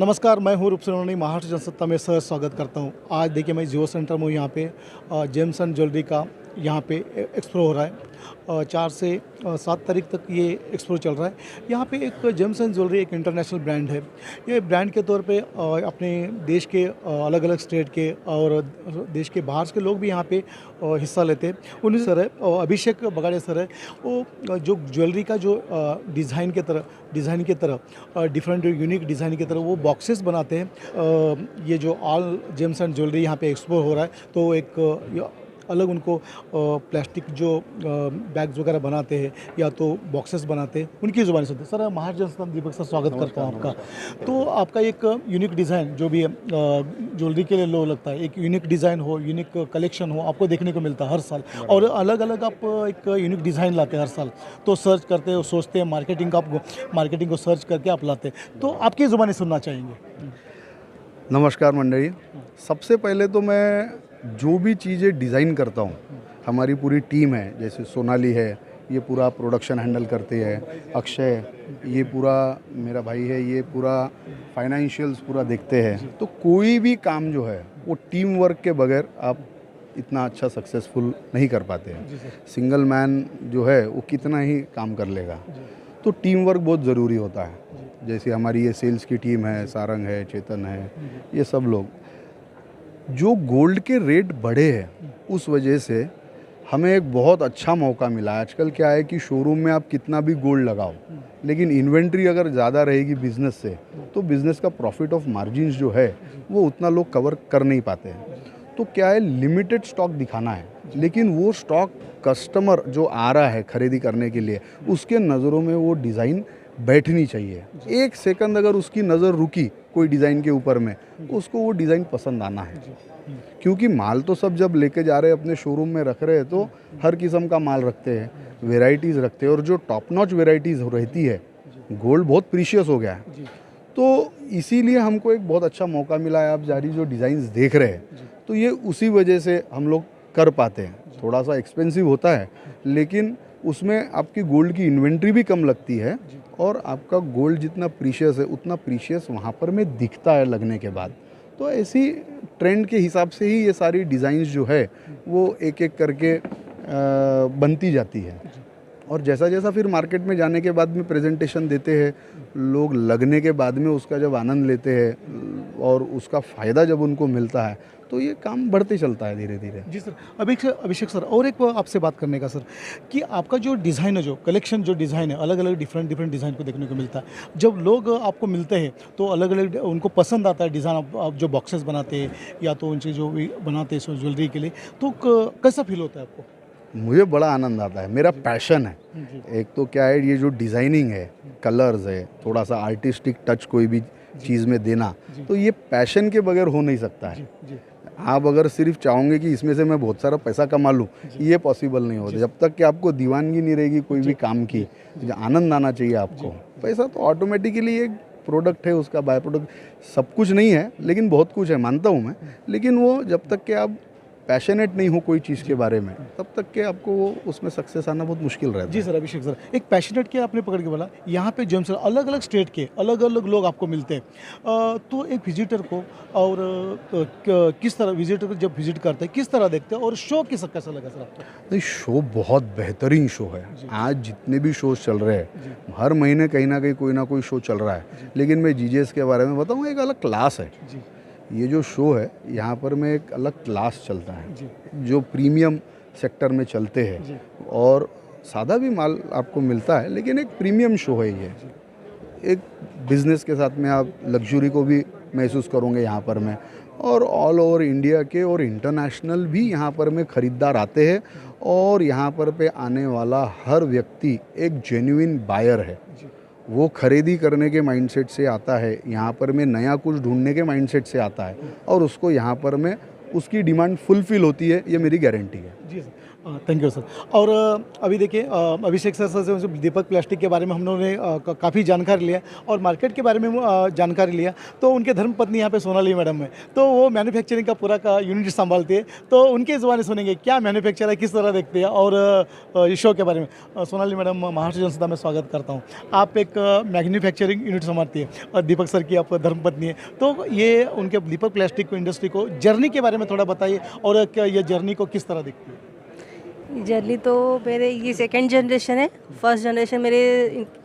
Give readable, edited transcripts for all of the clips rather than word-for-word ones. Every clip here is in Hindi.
नमस्कार, मैं हूँ रूप सोनी, महाराष्ट्र जनसत्ता में सर स्वागत करता हूँ। आज देखिए मैं जियो सेंटर में हूँ, यहाँ पे जेम्स एंड ज्वेलरी का यहाँ पे एक्सपो हो रहा है। 4 से 7 तारीख तक ये एक्सपो चल रहा है। यहाँ पे एक जेम्स एंड ज्वेलरी एक इंटरनेशनल ब्रांड है। ये ब्रांड के तौर पे अपने देश के अलग अलग स्टेट के और देश के बाहर के लोग भी यहाँ पे हिस्सा लेते हैं। उन्हीं सर है अभिषेक बगाड़े सर है, वो जो ज्वेलरी का जो डिज़ाइन की तरह डिफरेंट यूनिक डिज़ाइन की तरह वो बॉक्सेस बनाते हैं। ये जो ऑल जेम्स एंड ज्वेलरी यहाँ पे एक्सपो हो रहा है, तो एक अलग उनको प्लास्टिक जो बैग्स वगैरह बनाते हैं या तो बॉक्सेस बनाते हैं, उनकी ज़ुबानी सुनते हैं। सर महाराष्ट्र जनसत्ता दीपक सर स्वागत करता हूँ आपका। तो आपका एक यूनिक डिज़ाइन जो भी ज्वेलरी के लिए लो लगता है, एक यूनिक डिज़ाइन हो, यूनिक कलेक्शन हो, आपको देखने को मिलता है हर साल। और अलग अलग आप एक यूनिक डिज़ाइन लाते हैं हर साल, तो सर्च करते हो, सोचते हैं, मार्केटिंग को सर्च करके आप लाते हैं। तो आपकी ज़ुबानी सुनना चाहेंगे। नमस्कार मंडली, सबसे पहले तो मैं जो भी चीज़ें डिज़ाइन करता हूँ, हमारी पूरी टीम है, जैसे सोनाली है, ये पूरा प्रोडक्शन हैंडल करते हैं, अक्षय ये पूरा मेरा भाई है, ये पूरा फाइनेंशियल्स पूरा देखते हैं। तो कोई भी काम जो है वो टीम वर्क के बगैर आप इतना अच्छा सक्सेसफुल नहीं कर पाते हैं। सिंगल मैन जो है वो कितना ही काम कर लेगा, तो टीम वर्क बहुत ज़रूरी होता है। जैसे हमारी ये सेल्स की टीम है, सारंग है, चेतन है, ये सब लोग। जो गोल्ड के रेट बढ़े हैं उस वजह से हमें एक बहुत अच्छा मौका मिला। आजकल क्या है कि शोरूम में आप कितना भी गोल्ड लगाओ, लेकिन इन्वेंट्री अगर ज़्यादा रहेगी बिज़नेस से, तो बिज़नेस का प्रॉफिट ऑफ मार्जिन्स जो है वो उतना लोग कवर कर नहीं पाते हैं। तो क्या है, लिमिटेड स्टॉक दिखाना है, लेकिन वो स्टॉक कस्टमर जो आ रहा है खरीदी करने के लिए, उसके नज़रों में वो डिज़ाइन बैठनी चाहिए। एक सेकंड अगर उसकी नज़र रुकी कोई डिज़ाइन के ऊपर में, उसको वो डिज़ाइन पसंद आना है। क्योंकि माल तो सब जब लेके जा रहे हैं अपने शोरूम में रख रहे हैं, तो हर किस्म का माल रखते हैं, वेराइटीज़ रखते हैं, और जो टॉप नॉच वेराइटीज़ रहती है, गोल्ड बहुत प्रीशियस हो गया है, तो इसीलिए हमको एक बहुत अच्छा मौका मिला है। आप जारी जो डिज़ाइंस देख रहे हैं, तो ये उसी वजह से हम लोग कर पाते हैं। थोड़ा सा एक्सपेंसिव होता है, लेकिन उसमें आपकी गोल्ड की इन्वेंट्री भी कम लगती है, और आपका गोल्ड जितना प्रीशियस है उतना प्रीशियस वहाँ पर में दिखता है लगने के बाद। तो ऐसी ट्रेंड के हिसाब से ही ये सारी डिज़ाइंस जो है वो एक एक करके बनती जाती है। और जैसा जैसा फिर मार्केट में जाने के बाद में प्रेजेंटेशन देते हैं लोग, लगने के बाद में उसका जब आनंद लेते हैं और उसका फ़ायदा जब उनको मिलता है, तो ये काम बढ़ते चलता है धीरे धीरे। जी सर, अभिषेक सर, और एक आपसे बात करने का सर, कि आपका जो डिज़ाइन है, जो कलेक्शन जो डिज़ाइन है, अलग अलग डिफरेंट डिज़ाइन को देखने को मिलता है। जब लोग आपको मिलते हैं तो अलग अलग उनको पसंद आता है डिज़ाइन, आप जो बॉक्सेस बनाते हैं या तो उनसे जो भी बनाते हैं ज्वेलरी के लिए, तो कैसा फील होता है आपको? मुझे बड़ा आनंद आता है, मेरा पैशन है। एक तो क्या है, ये जो डिज़ाइनिंग है, कलर्स है, थोड़ा सा आर्टिस्टिक टच कोई भी चीज़ में देना, तो ये पैशन के बगैर हो नहीं सकता है। आप अगर सिर्फ चाहोगे कि इसमें से मैं बहुत सारा पैसा कमा लूँ, ये पॉसिबल नहीं होता। जब तक कि आपको दीवानगी नहीं रहेगी कोई भी काम की, आनंद आना चाहिए आपको। पैसा तो ऑटोमेटिकली एक प्रोडक्ट है, उसका बाय प्रोडक्ट सब कुछ नहीं है, लेकिन बहुत कुछ है, मानता हूँ मैं। लेकिन वो जब तक कि आप पैशनेट नहीं हो कोई चीज़ के बारे में, तब तक के आपको वो उसमें सक्सेस आना बहुत मुश्किल रहता है। जी सर, अभिषेक सर, एक पैशनेट के आपने पकड़ के बोला, यहाँ पे जेम्स अलग अलग स्टेट के अलग अलग लोग आपको मिलते हैं, तो एक विजिटर को और किस तरह विजिटर को जब विजिट करते हैं किस तरह देखते हैं, और शो कैसा लगा सर आपको? नहीं, शो बहुत बेहतरीन शो है। आज जितने भी शोज चल रहे हैं, हर महीने कहीं ना कहीं कोई ना कोई शो चल रहा है, लेकिन मैं जीजेस के बारे में बताऊँ, एक अलग क्लास है। ये जो शो है यहाँ पर में एक अलग क्लास चलता है, जो प्रीमियम सेक्टर में चलते हैं, और सादा भी माल आपको मिलता है, लेकिन एक प्रीमियम शो है ये। एक बिज़नेस के साथ में आप लग्जरी को भी महसूस करोगे यहाँ पर में, और ऑल ओवर इंडिया के और इंटरनेशनल भी यहाँ पर में ख़रीदार आते हैं, और यहाँ पर पे आने वाला हर व्यक्ति एक जेन्युइन बायर है। वो खरीदी करने के माइंडसेट से आता है, यहाँ पर में नया कुछ ढूंढने के माइंडसेट से आता है, और उसको यहाँ पर में उसकी डिमांड फुलफिल होती है, ये मेरी गारंटी है। जी सर, थैंक यू सर। और अभी देखिए अभिषेक सर से जो दीपक प्लास्टिक के बारे में हम लोगों ने काफ़ी जानकारी लिया और मार्केट के बारे में जानकारी लिया। तो उनके धर्मपत्नी यहाँ पे सोनाली मैडम है, तो वो मैन्युफैक्चरिंग का पूरा का यूनिट संभालती है। तो उनके ज़ुबानी सुनेंगे क्या मैन्युफैक्चर है, किस तरह देखते हैं और इस शो के बारे में। सोनाली मैडम, महाराष्ट्र जनसत्ता में स्वागत करता हूँ। आप एक मैन्युफैक्चरिंग यूनिट संभालती है और दीपक सर की आप धर्मपत्नी है, तो ये उनके दीपक प्लास्टिक को इंडस्ट्री को जर्नी के बारे में थोड़ा बताइए और क्या ये जर्नी को किस तरह देखती है। जर्नी तो मेरे ये सेकंड जनरेशन है। फर्स्ट जनरेशन मेरे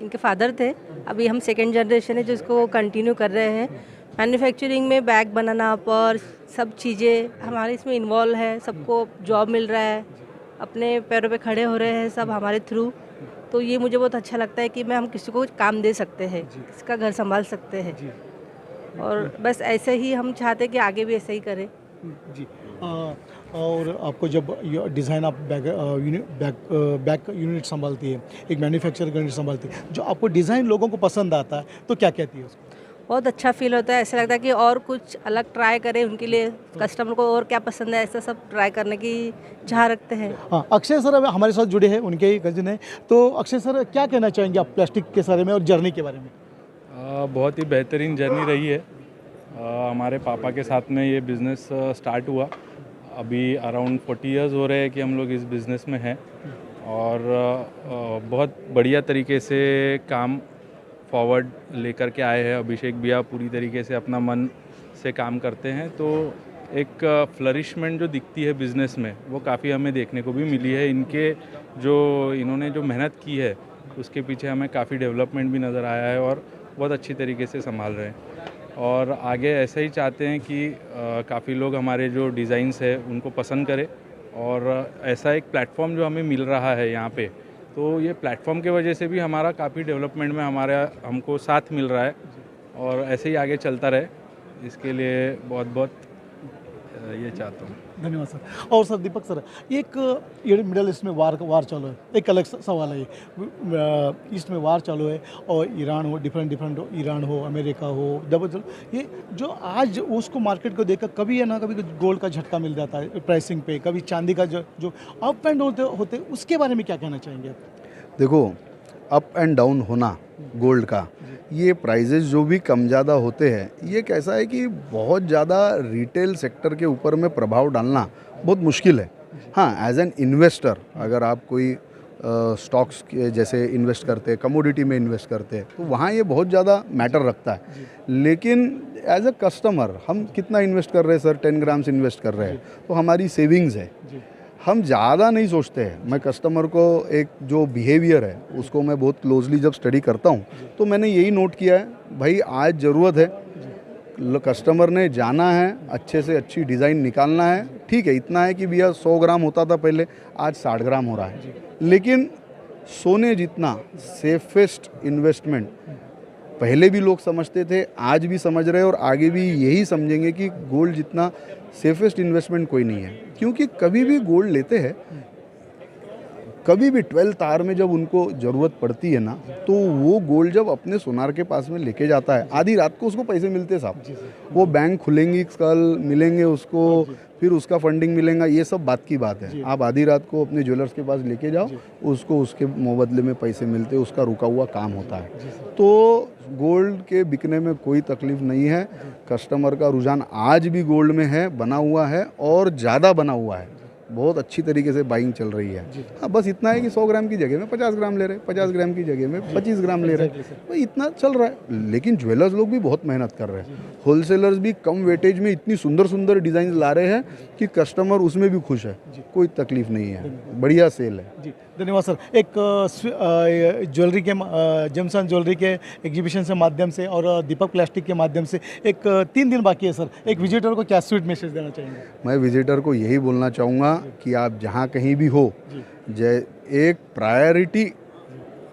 इनके फादर थे, अभी हम सेकंड जनरेशन है जो इसको कंटिन्यू कर रहे हैं। मैन्युफैक्चरिंग में बैग बनाना पर सब चीज़ें हमारे इसमें इन्वॉल्व है। सबको जॉब मिल रहा है, अपने पैरों पे खड़े हो रहे हैं सब हमारे थ्रू। तो ये मुझे बहुत अच्छा लगता है कि हम किसी को काम दे सकते हैं, किसी का घर संभाल सकते हैं। और बस ऐसे ही हम चाहते हैं कि आगे भी ऐसे ही करें जी। और आपको जब डिज़ाइन आप बैग यूनिट संभालती है, एक मैन्युफैक्चर यूनिट संभालती है, जो आपको डिज़ाइन लोगों को पसंद आता है तो क्या कहती है उसको। बहुत अच्छा फील होता है। ऐसा लगता है कि और कुछ अलग ट्राई करें, उनके लिए कस्टमर को और क्या पसंद है ऐसा सब ट्राई करने की चाह रखते हैं। हाँ, अक्षय सर अब हमारे साथ जुड़े हैं, उनके ही कजिन हैं। तो अक्षय सर क्या कहना चाहेंगे आप प्लास्टिक के बारे में और जर्नी के बारे में। बहुत ही बेहतरीन जर्नी रही है। हमारे पापा के साथ में ये बिज़नेस स्टार्ट हुआ। अभी अराउंड 40 इयर्स हो रहे हैं कि हम लोग इस बिज़नेस में हैं और बहुत बढ़िया तरीके से काम फॉरवर्ड लेकर के आए हैं। अभिषेक भैया पूरी तरीके से अपना मन से काम करते हैं, तो एक फ्लरिशमेंट जो दिखती है बिज़नेस में वो काफ़ी हमें देखने को भी मिली है। इन्होंने जो मेहनत की है उसके पीछे हमें काफ़ी डेवलपमेंट भी नज़र आया है और बहुत अच्छी तरीके से संभाल रहे हैं। और आगे ऐसा ही चाहते हैं कि काफ़ी लोग हमारे जो डिज़ाइंस है उनको पसंद करें और ऐसा एक प्लेटफॉर्म जो हमें मिल रहा है यहाँ पे, तो ये प्लेटफॉर्म के वजह से भी हमारा काफ़ी डेवलपमेंट में हमको साथ मिल रहा है और ऐसे ही आगे चलता रहे, इसके लिए बहुत बहुत ये चाहता हूँ। धन्यवाद सर। और सर दीपक सर, एक ये मिडल ईस्ट में वार चालू है, एक अलग सवाल है। ईस्ट में वार चालू है और ईरान हो, डिफरेंट हो, ईरान हो, अमेरिका हो, डबल ये जो आज उसको मार्केट को देखकर कभी है ना कभी गोल्ड का झटका मिल जाता है प्राइसिंग पे, कभी चांदी का जो अप एंड होते उसके बारे में क्या कहना चाहेंगे आप। देखो, अप एंड डाउन होना गोल्ड का, ये प्राइजेज जो भी कम ज़्यादा होते हैं, ये कैसा है कि बहुत ज़्यादा रिटेल सेक्टर के ऊपर में प्रभाव डालना बहुत मुश्किल है। हाँ, एज एन इन्वेस्टर अगर आप कोई स्टॉक्स के जैसे इन्वेस्ट करते हैं, कमोडिटी में इन्वेस्ट करते हैं, तो वहाँ ये बहुत ज़्यादा मैटर रखता है। लेकिन एज अ कस्टमर हम कितना इन्वेस्ट कर रहे हैं सर, 10 ग्राम्स इन्वेस्ट कर रहे हैं, तो हमारी सेविंग्स है, हम ज़्यादा नहीं सोचते हैं। मैं कस्टमर को एक जो बिहेवियर है उसको मैं बहुत क्लोजली जब स्टडी करता हूँ तो मैंने यही नोट किया है, भाई आज ज़रूरत है, कस्टमर ने जाना है, अच्छे से अच्छी डिज़ाइन निकालना है। ठीक है, इतना है कि भैया 100 ग्राम होता था पहले, आज 60 ग्राम हो रहा है, लेकिन सोने जितना सेफेस्ट इन्वेस्टमेंट पहले भी लोग समझते थे, आज भी समझ रहे हैं और आगे भी यही समझेंगे कि गोल्ड जितना सेफेस्ट इन्वेस्टमेंट कोई नहीं है। क्योंकि कभी भी गोल्ड लेते हैं, कभी भी 12th आवर में जब उनको ज़रूरत पड़ती है ना, तो वो गोल्ड जब अपने सोनार के पास में लेके जाता है, आधी रात को उसको पैसे मिलते हैं साहब, वो बैंक खुलेंगी, कल मिलेंगे उसको, फिर उसका फंडिंग मिलेगा, ये सब बात की बात है। आप आधी रात को अपने ज्वेलर्स के पास लेके जाओ, उसको उसके मुबदले में पैसे मिलते हैं, उसका रुका हुआ काम होता है। तो गोल्ड के बिकने में कोई तकलीफ नहीं है। कस्टमर का रुझान आज भी गोल्ड में है, बना हुआ है और ज़्यादा बना हुआ है, बहुत अच्छी तरीके से बाइंग चल रही है। हाँ, बस इतना है कि 100 ग्राम की जगह में 50 ग्राम ले रहे, 50 ग्राम की जगह में 25 ग्राम ले रहे, भाई इतना चल रहा है। लेकिन ज्वेलर्स लोग भी बहुत मेहनत कर रहे हैं, होलसेलर्स भी कम वेटेज में इतनी सुंदर सुंदर डिज़ाइन ला रहे हैं कि कस्टमर उसमें भी खुश है, कोई तकलीफ नहीं है, बढ़िया सेल है। जी, धन्यवाद सर। एक ज्वेलरी के जेम्स एंड ज्वेलरी के एग्जीबिशन से माध्यम से और दीपक प्लास्टिक के माध्यम से एक 3 दिन बाकी है सर, एक विजिटर को क्या स्वीट मैसेज देना चाहेंगे। मैं विजिटर को यही बोलना चाहूँगा कि आप जहाँ कहीं भी हो, एक प्रायोरिटी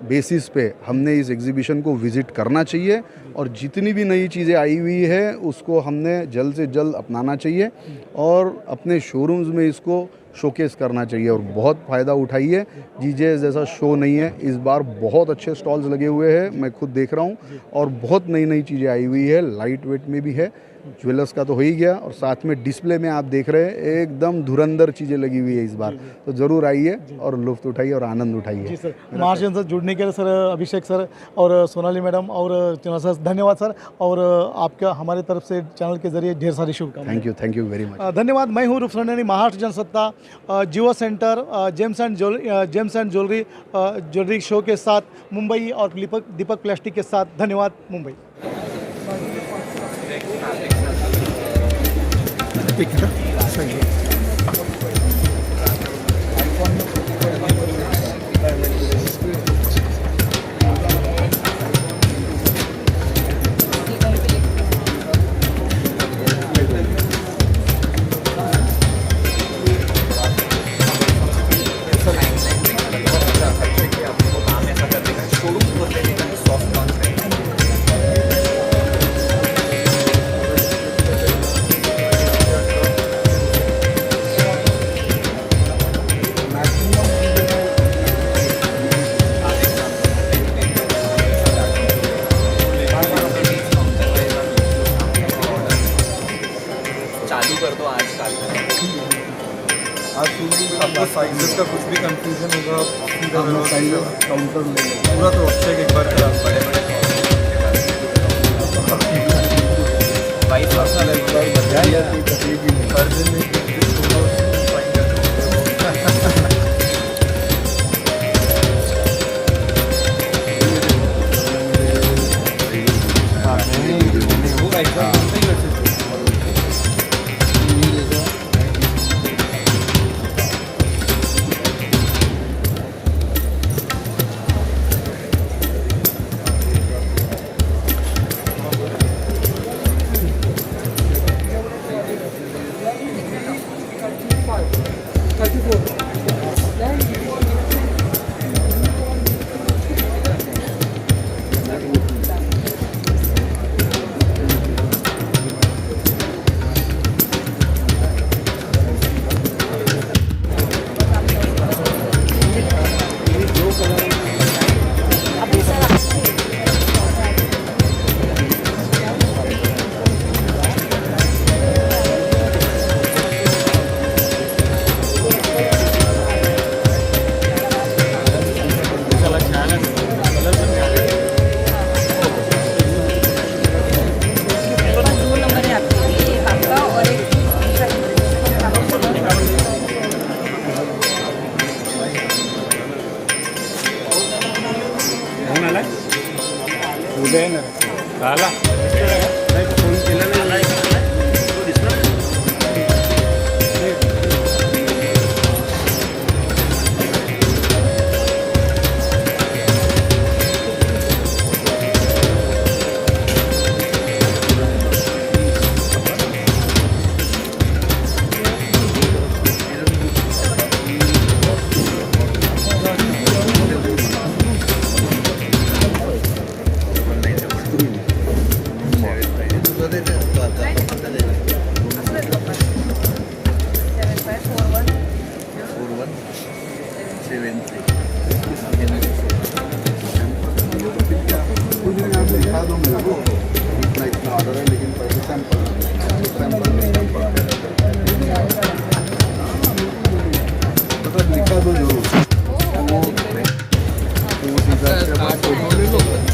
बेसिस पे हमने इस एग्जीबिशन को विज़िट करना चाहिए और जितनी भी नई चीज़ें आई हुई है उसको हमने जल्द से जल्द अपनाना चाहिए और अपने शोरूम्स में इसको शोकेस करना चाहिए और बहुत फ़ायदा उठाइए। जीजे जैसा शो नहीं है, इस बार बहुत अच्छे स्टॉल्स लगे हुए हैं, मैं खुद देख रहा हूँ और बहुत नई नई चीज़ें आई हुई है, लाइट वेट में भी है। ज्वेलर्स का तो हो ही गया, और साथ में डिस्प्ले में आप देख रहे हैं एकदम धुरंधर चीज़ें लगी हुई है इस बार। तो ज़रूर आइए और लुत्फ़ उठाइए और आनंद जी उठाइए। सर, महाराष्ट्र जनसत्ता जुड़ने के लिए सर अभिषेक सर और सोनाली मैडम और चंद्र सर धन्यवाद सर, और आपका हमारे तरफ से चैनल के जरिए ढेर सारी शुभकामनाएं। Thank you very much. धन्यवाद। मैं हूँ Roop Sonali, Maharashtra Jansatta Jio centre gems and jewellery show के साथ मुंबई और दीपक प्लास्टिक के साथ। धन्यवाद। मुंबई। चालू कर दो आज काल आपको साइजेस का कुछ भी कंफ्यूजन होगा काउंटर पूरा क्रॉस चेक एक बार करा बड़े बड़े वाइस वर्षा हर दिन एक फाइन करते दिखा दो मेरे को, इतना इतना ऑर्डर है लेकिन पहले सैंपल मतलब लिखा दो जरूर, वो उस हिसाब से आप फोटो ले लो।